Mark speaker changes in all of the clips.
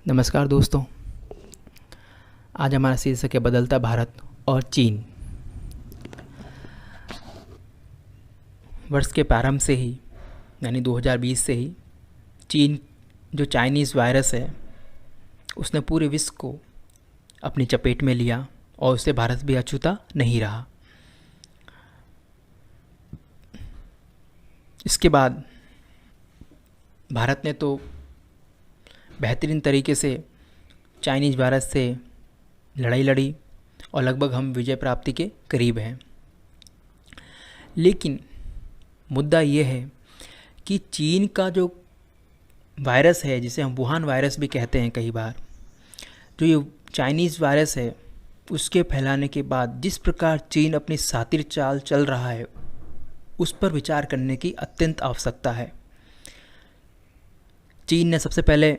Speaker 1: नमस्कार दोस्तों। आज हमारा शीर्षक है बदलता भारत और चीन। वर्ष के प्रारंभ से ही यानी 2020 से ही चीन जो चाइनीज़ वायरस है उसने पूरे विश्व को अपनी चपेट में लिया और उससे भारत भी अछूता नहीं रहा। इसके बाद भारत ने तो बेहतरीन तरीके से चाइनीज़ वायरस से लड़ाई लड़ी और लगभग हम विजय प्राप्ति के करीब हैं। लेकिन मुद्दा ये है कि चीन का जो वायरस है, जिसे हम वुहान वायरस भी कहते हैं कई बार, जो ये चाइनीज़ वायरस है, उसके फैलाने के बाद जिस प्रकार चीन अपनी सातिर चाल चल रहा है उस पर विचार करने की अत्यंत आवश्यकता है। चीन ने सबसे पहले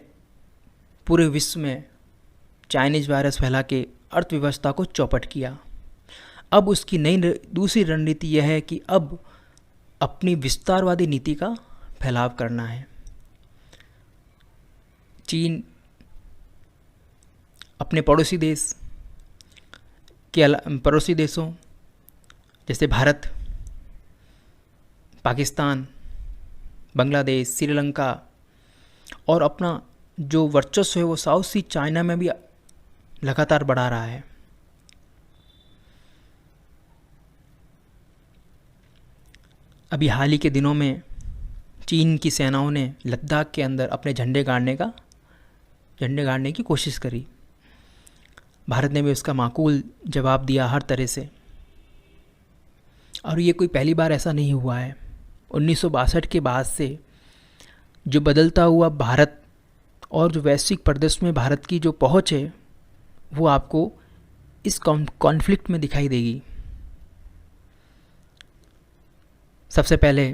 Speaker 1: पूरे विश्व में चाइनीज़ वायरस फैला के अर्थव्यवस्था को चौपट किया। अब उसकी नई दूसरी रणनीति यह है कि अब अपनी विस्तारवादी नीति का फैलाव करना है। चीन अपने पड़ोसी देशों जैसे भारत, पाकिस्तान, बांग्लादेश, श्रीलंका और अपना जो वर्चस्व है वो साउथ सी चाइना में भी लगातार बढ़ा रहा है। अभी हाल ही के दिनों में चीन की सेनाओं ने लद्दाख के अंदर अपने झंडे गाड़ने की कोशिश करी। भारत ने भी उसका माकूल जवाब दिया हर तरह से। और ये कोई पहली बार ऐसा नहीं हुआ है। 1962 के बाद से जो बदलता हुआ भारत और जो वैश्विक परिदृश्य में भारत की जो पहुंच है वो आपको इस कॉन्फ्लिक्ट में दिखाई देगी। सबसे पहले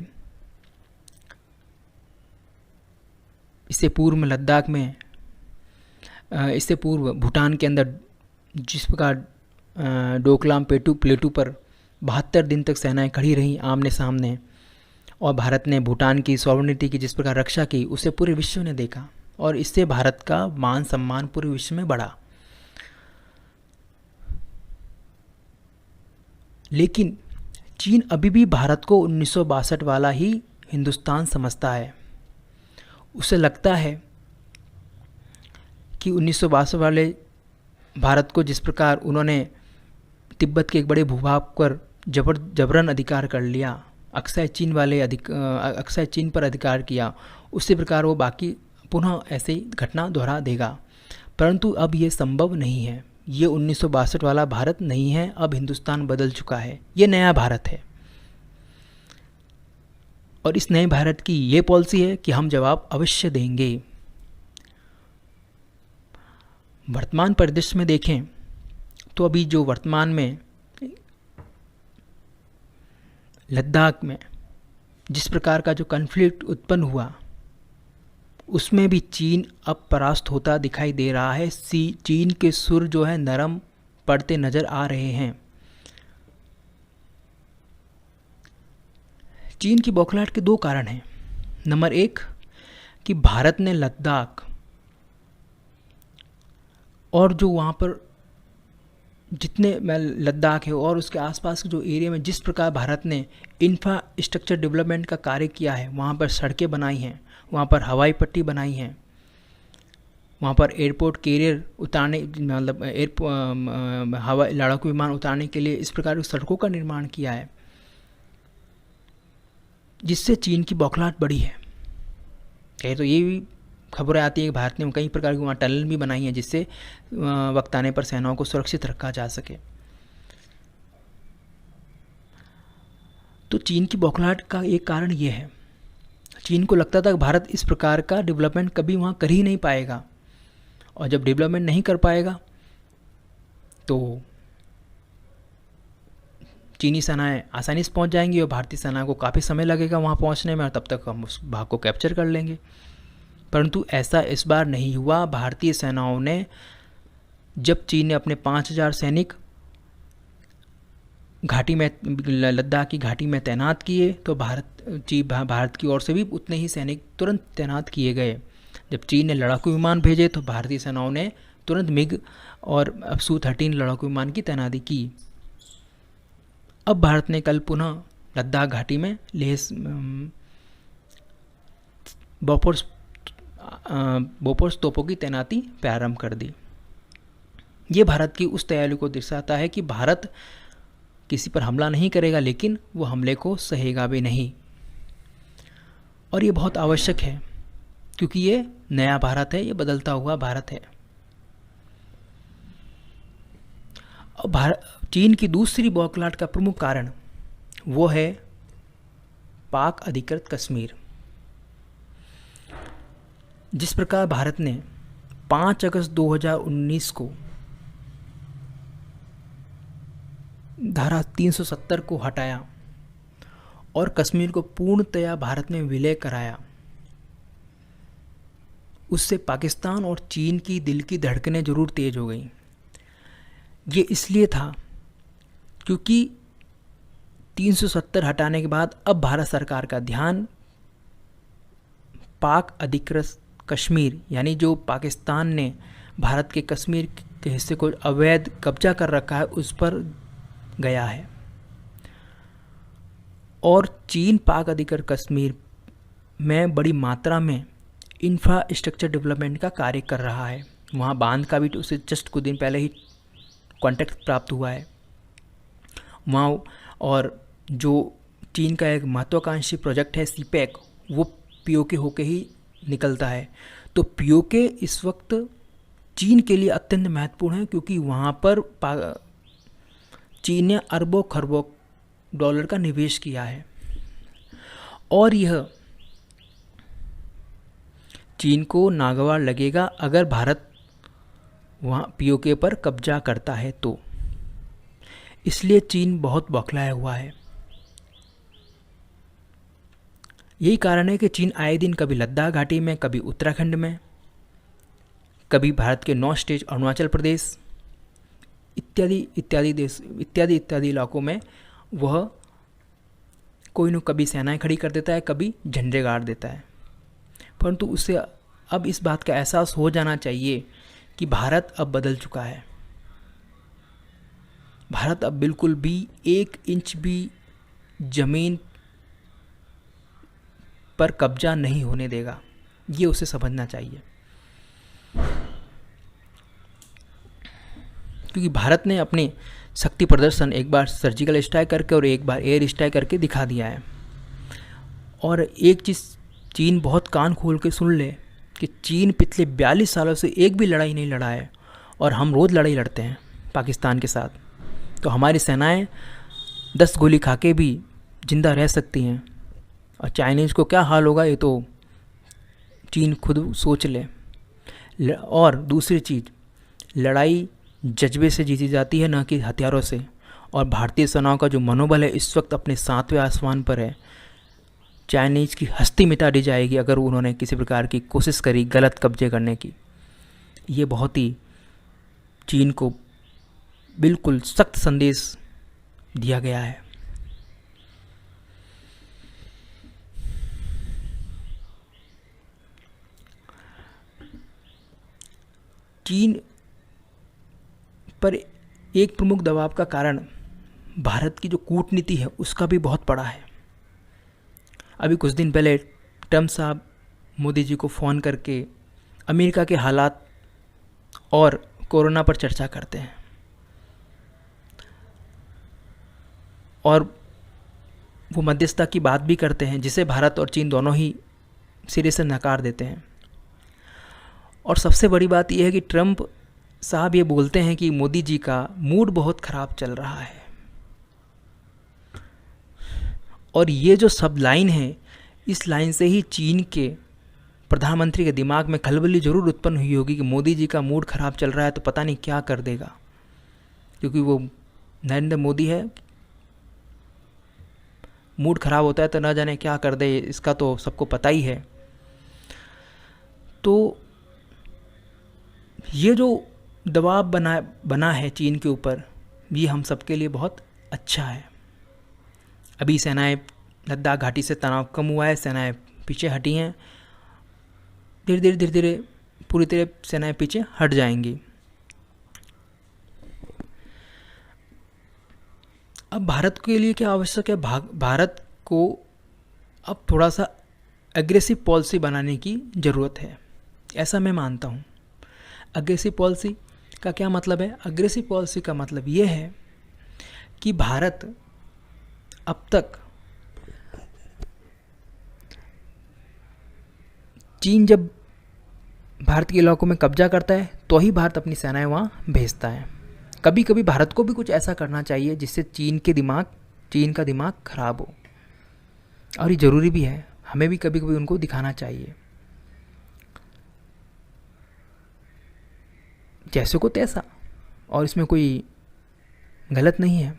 Speaker 1: इससे पूर्व में लद्दाख में, इससे पूर्व भूटान के अंदर जिस प्रकार डोकलाम प्लेटू पर 72 दिन तक सेनाएं खड़ी रहीं आमने सामने, और भारत ने भूटान की सॉवरेनिटी की जिस प्रकार रक्षा की उसे पूरे विश्व ने देखा और इससे भारत का मान सम्मान पूरे विश्व में बढ़ा। लेकिन चीन अभी भी भारत को 1962 वाला ही हिंदुस्तान समझता है। उसे लगता है कि 1962 वाले भारत को जिस प्रकार उन्होंने तिब्बत के एक बड़े भूभाग पर जबरन अधिकार कर लिया, अक्सर चीन पर अधिकार किया, उसी प्रकार वो बाकी पुनः ऐसे ही घटना दोहरा देगा। परंतु अब ये संभव नहीं है। ये 1962 वाला भारत नहीं है। अब हिंदुस्तान बदल चुका है। ये नया भारत है और इस नए भारत की ये पॉलिसी है कि हम जवाब अवश्य देंगे। वर्तमान परिदृश्य में देखें तो अभी जो वर्तमान में लद्दाख में जिस प्रकार का जो कॉन्फ्लिक्ट उत्पन्न हुआ उसमें भी चीन अब परास्त होता दिखाई दे रहा है। चीन के सुर जो है नरम पड़ते नजर आ रहे हैं। चीन की बौखलाहट के दो कारण हैं। नंबर एक कि भारत ने लद्दाख और जो वहाँ पर जितने लद्दाख है और उसके आसपास के जो एरिया में जिस प्रकार भारत ने इंफ्रास्ट्रक्चर डेवलपमेंट का कार्य किया है, वहाँ पर सड़कें बनाई हैं, वहाँ पर हवाई पट्टी बनाई है, वहाँ पर एयरपोर्ट कैरियर उतारने हवाई लड़ाकू विमान उतारने के लिए इस प्रकार की सड़कों का निर्माण किया है, जिससे चीन की बौखलाहट बढ़ी है। कहीं तो ये भी खबरें आती है कि भारत ने कई प्रकार की वहाँ टनल भी बनाई है जिससे वक्त आने पर सेनाओं को सुरक्षित रखा जा सके। तो चीन की बौखलाहट का एक कारण ये है। चीन को लगता था कि भारत इस प्रकार का डेवलपमेंट कभी वहाँ कर ही नहीं पाएगा, और जब डेवलपमेंट नहीं कर पाएगा तो चीनी सेनाएं आसानी से पहुँच जाएंगी और भारतीय सेना को काफ़ी समय लगेगा वहाँ पहुँचने में, और तब तक हम उस भाग को कैप्चर कर लेंगे। परंतु ऐसा इस बार नहीं हुआ। भारतीय सेनाओं ने, जब चीन ने अपने 5000 सैनिक घाटी में लद्दाख की घाटी में तैनात किए तो भारत की ओर से भी उतने ही सैनिक तुरंत तैनात किए गए, जब चीन ने लड़ाकू विमान भेजे तो भारतीय सेनाओं ने तुरंत मिग और Su-30 लड़ाकू विमान की तैनाती की। अब भारत ने कल पुनः लद्दाख घाटी में बोफोर्स तोपों की तैनाती प्रारंभ कर दी। ये भारत की उस तैयारी को दर्शाता है कि भारत किसी पर हमला नहीं करेगा, लेकिन वो हमले को सहेगा भी नहीं। और ये बहुत आवश्यक है, क्योंकि ये नया भारत है, ये बदलता हुआ भारत है। चीन की दूसरी बौखलाहट का प्रमुख कारण वो है पाक अधिकृत कश्मीर। जिस प्रकार भारत ने 5 अगस्त 2019 को धारा 370 को हटाया और कश्मीर को पूर्णतया भारत में विलय कराया, उससे पाकिस्तान और चीन की दिल की धड़कनें जरूर तेज हो गईं। ये इसलिए था क्योंकि 370 हटाने के बाद अब भारत सरकार का ध्यान पाक अधिकृत कश्मीर, यानी जो पाकिस्तान ने भारत के कश्मीर के हिस्से को अवैध कब्जा कर रखा है, उस पर गया है। और चीन पाक अधिकृत कश्मीर में बड़ी मात्रा में इंफ्रास्ट्रक्चर डेवलपमेंट का कार्य कर रहा है। वहाँ बांध का भी उसे जस्ट कुछ दिन पहले ही कॉन्ट्रैक्ट प्राप्त हुआ है वहाँ। और जो चीन का एक महत्वाकांक्षी प्रोजेक्ट है सीपैक, वो पीओके होके ही निकलता है। तो पीओके इस वक्त चीन के लिए अत्यंत महत्वपूर्ण है, क्योंकि वहाँ पर चीन ने अरबों खरबों डॉलर का निवेश किया है। और यह चीन को नागवार लगेगा अगर भारत वहाँ पीओके पर कब्जा करता है तो। इसलिए चीन बहुत बौखलाया हुआ है। यही कारण है कि चीन आए दिन कभी लद्दाख घाटी में, कभी उत्तराखंड में, कभी भारत के 9 स्टेट अरुणाचल प्रदेश इत्यादि इलाकों में वह कोई न कभी सेनाएं खड़ी कर देता है, कभी झंडे गाड़ देता है। परंतु उसे अब इस बात का एहसास हो जाना चाहिए कि भारत अब बदल चुका है। भारत अब बिल्कुल भी 1 इंच भी जमीन पर कब्जा नहीं होने देगा, ये उसे समझना चाहिए। क्योंकि भारत ने अपने शक्ति प्रदर्शन एक बार सर्जिकल स्ट्राइक करके और एक बार एयर स्ट्राइक करके दिखा दिया है। और एक चीज़ चीन बहुत कान खोल के सुन ले कि चीन पिछले 42 सालों से एक भी लड़ाई नहीं लड़ा है, और हम रोज़ लड़ाई लड़ते हैं पाकिस्तान के साथ। तो हमारी सेनाएं 10 गोली खा के भी जिंदा रह सकती हैं, और चाइनीज़ को क्या हाल होगा ये तो चीन खुद सोच ले। और दूसरी चीज़, लड़ाई जज्बे से जीती जाती है, न कि हथियारों से। और भारतीय सेनाओं का जो मनोबल है इस वक्त अपने 7वें आसमान पर है। चाइनीज़ की हस्ती मिटा दी जाएगी अगर उन्होंने किसी प्रकार की कोशिश करी गलत कब्जे करने की। ये बहुत ही चीन को बिल्कुल सख्त संदेश दिया गया है। चीन पर एक प्रमुख दबाव का कारण भारत की जो कूटनीति है उसका भी बहुत बड़ा है। अभी कुछ दिन पहले ट्रम्प साहब मोदी जी को फ़ोन करके अमेरिका के हालात और कोरोना पर चर्चा करते हैं, और वो मध्यस्थता की बात भी करते हैं, जिसे भारत और चीन दोनों ही सिरे से नकार देते हैं। और सबसे बड़ी बात यह है कि ट्रम्प साहब ये बोलते हैं कि मोदी जी का मूड बहुत ख़राब चल रहा है। और ये जो सब लाइन है, इस लाइन से ही चीन के प्रधानमंत्री के दिमाग में खलबली जरूर उत्पन्न हुई होगी कि मोदी जी का मूड ख़राब चल रहा है तो पता नहीं क्या कर देगा, क्योंकि वो नरेंद्र मोदी है। मूड ख़राब होता है तो ना जाने क्या कर दे, इसका तो सबको पता ही है। तो ये जो दबाव बना है चीन के ऊपर, ये हम सबके लिए बहुत अच्छा है। अभी सेनाएं लद्दाख घाटी से तनाव कम हुआ है, सेनाएं पीछे हटी हैं, धीरे धीरे पूरी तरह सेनाएं पीछे हट जाएंगी। अब भारत के लिए क्या आवश्यक है, भारत को अब थोड़ा सा एग्रेसिव पॉलिसी बनाने की ज़रूरत है, ऐसा मैं मानता हूँ। अग्रेसिव पॉलिसी का क्या मतलब है? अग्रेसिव पॉलिसी का मतलब ये है कि भारत अब तक, चीन जब भारत के इलाकों में कब्जा करता है तो ही भारत अपनी सेनाएं वहाँ भेजता है। कभी कभी भारत को भी कुछ ऐसा करना चाहिए जिससे चीन का दिमाग खराब हो, और ये ज़रूरी भी है, हमें भी कभी कभी उनको दिखाना चाहिए। जैसे को तैसा, और इसमें कोई गलत नहीं है।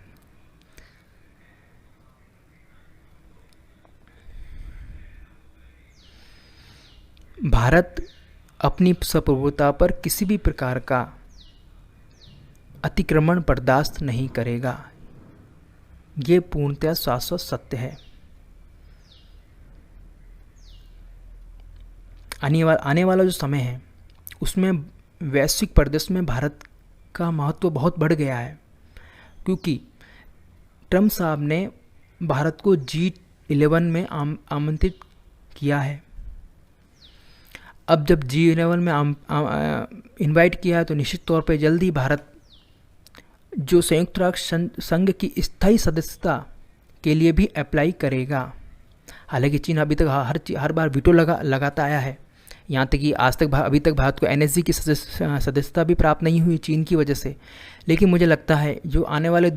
Speaker 1: भारत अपनी संप्रभुता पर किसी भी प्रकार का अतिक्रमण बर्दाश्त नहीं करेगा, ये पूर्णतः शाश्वत सत्य है। आने वाला जो समय है उसमें वैश्विक परिदृश्य में भारत का महत्व बहुत बढ़ गया है, क्योंकि ट्रम्प साहब ने भारत को G11 में आमंत्रित किया है। अब जब G11 में इनवाइट किया है तो निश्चित तौर पे जल्दी भारत जो संयुक्त राष्ट्र संघ की स्थायी सदस्यता के लिए भी अप्लाई करेगा। हालांकि चीन अभी तक हर बार वीटो लगाता आया है, यहाँ तक कि अभी तक भारत को NSG की सदस्यता भी प्राप्त नहीं हुई चीन की वजह से। लेकिन मुझे लगता है जो आने वाले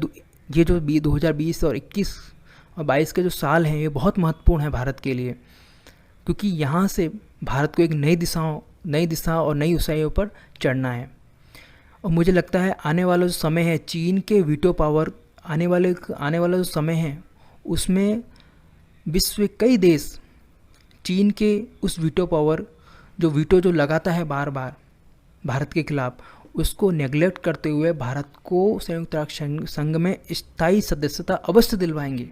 Speaker 1: ये जो 2020 और 21 और 22 के जो साल हैं ये बहुत महत्वपूर्ण है भारत के लिए, क्योंकि यहाँ से भारत को एक नई दिशा और नई ऊंचाइयों पर चढ़ना है। और मुझे लगता है आने वाला जो समय है, चीन के वीटो पावर आने वाला जो समय है उसमें विश्व के कई देश चीन के उस वीटो जो लगाता है बार बार भारत के खिलाफ, उसको नेग्लेक्ट करते हुए भारत को संयुक्त राष्ट्र संघ में स्थायी सदस्यता अवश्य दिलवाएंगे।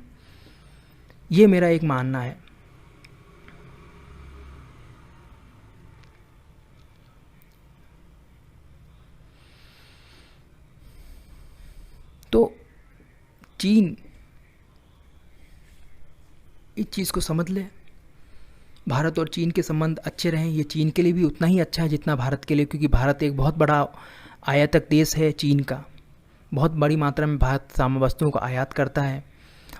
Speaker 1: ये मेरा एक मानना है। तो चीन इस चीज़ को समझ ले, भारत और चीन के संबंध अच्छे रहें। ये चीन के लिए भी उतना ही अच्छा है जितना भारत के लिए, क्योंकि भारत एक बहुत बड़ा आयातक देश है चीन का। बहुत बड़ी मात्रा में भारत सामान वस्तुओं को आयात करता है,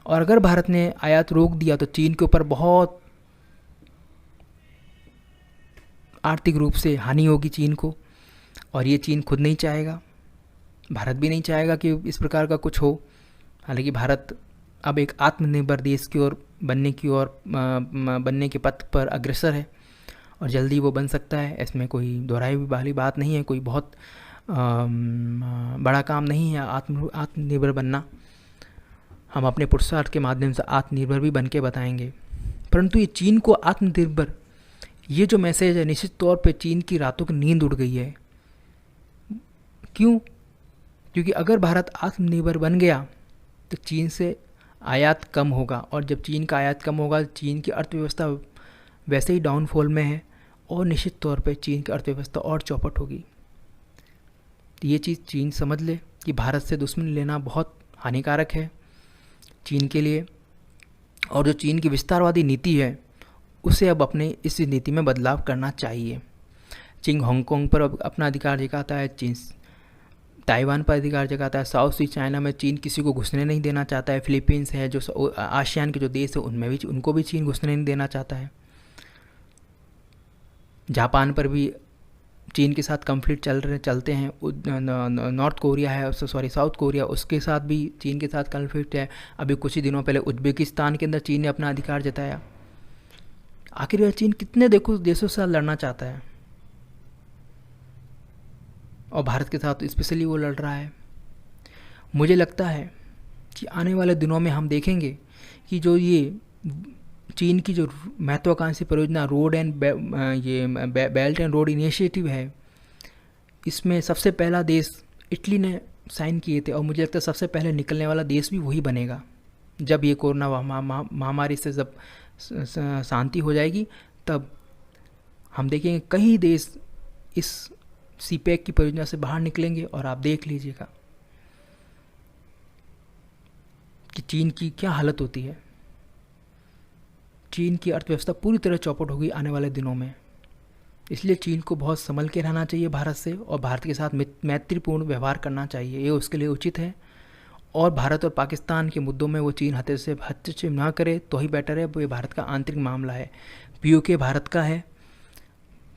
Speaker 1: और अगर भारत ने आयात रोक दिया तो चीन के ऊपर बहुत आर्थिक रूप से हानि होगी चीन को, और ये चीन खुद नहीं चाहेगा, भारत भी नहीं चाहेगा कि इस प्रकार का कुछ हो। हालांकि भारत अब एक आत्मनिर्भर देश की ओर बनने के पथ पर अग्रसर है, और जल्दी वो बन सकता है, इसमें कोई दोहराई वाली बात नहीं है। कोई बहुत बड़ा काम नहीं है आत्मनिर्भर बनना। हम अपने पुरुषार्थ के माध्यम से आत्मनिर्भर भी बन के बताएंगे। परंतु ये चीन को आत्मनिर्भर, ये जो मैसेज है, निश्चित तौर पे चीन की रातों की नींद उड़ गई है। क्यों? क्योंकि अगर भारत आत्मनिर्भर बन गया तो चीन से आयात कम होगा, और जब चीन का आयात कम होगा चीन की अर्थव्यवस्था वैसे ही डाउनफॉल में है, और निश्चित तौर पे चीन की अर्थव्यवस्था और चौपट होगी। तो ये चीज़ चीन समझ ले कि भारत से दुश्मनी लेना बहुत हानिकारक है चीन के लिए, और जो चीन की विस्तारवादी नीति है उसे अब अपने इस नीति में बदलाव करना चाहिए। चीन हांगकांग पर अब अपना अधिकार जताता है, चीन ताइवान पर अधिकार जताता है, साउथ ईस्ट चाइना में चीन किसी को घुसने नहीं देना चाहता है, फिलीपींस है जो आसियान के जो देश है उनमें भी उनको भी चीन घुसने नहीं देना चाहता है। जापान पर भी चीन के साथ कॉन्फ्लिक्ट चलते हैं। साउथ कोरिया, उसके साथ भी चीन के साथ कॉन्फ्लिक्ट है। अभी कुछ ही दिनों पहले उज्बेकिस्तान के अंदर चीन ने अपना अधिकार जताया। आखिर यह चीन कितने देशों से लड़ना चाहता है, और भारत के साथ स्पेशली वो लड़ रहा है। मुझे लगता है कि आने वाले दिनों में हम देखेंगे कि जो ये चीन की जो महत्वाकांक्षी परियोजना बेल्ट एंड रोड इनिशिएटिव है, इसमें सबसे पहला देश इटली ने साइन किए थे, और मुझे लगता है सबसे पहले निकलने वाला देश भी वही बनेगा। जब ये कोरोना महामारी से जब शांति हो जाएगी तब हम देखेंगे कई देश इस सीपैक की परियोजना से बाहर निकलेंगे, और आप देख लीजिएगा कि चीन की क्या हालत होती है। चीन की अर्थव्यवस्था पूरी तरह चौपट होगी आने वाले दिनों में। इसलिए चीन को बहुत संभल के रहना चाहिए भारत से, और भारत के साथ मैत्रीपूर्ण व्यवहार करना चाहिए, ये उसके लिए उचित है। और भारत और पाकिस्तान के मुद्दों में वो चीन हस्तक्षेप ना करे तो ही बेटर है। वो ये भारत का आंतरिक मामला है। पीओके भारत का है,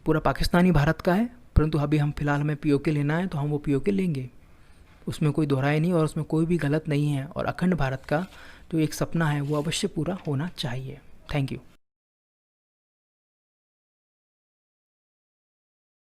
Speaker 1: पूरा पाकिस्तान ही भारत का है, परंतु अभी हम फिलहाल हमें पीओके लेना है तो हम वो पीओके लेंगे, उसमें कोई दोहराई नहीं, और उसमें कोई भी गलत नहीं है। और अखंड भारत का जो एक सपना है वो अवश्य पूरा होना चाहिए। Thank you.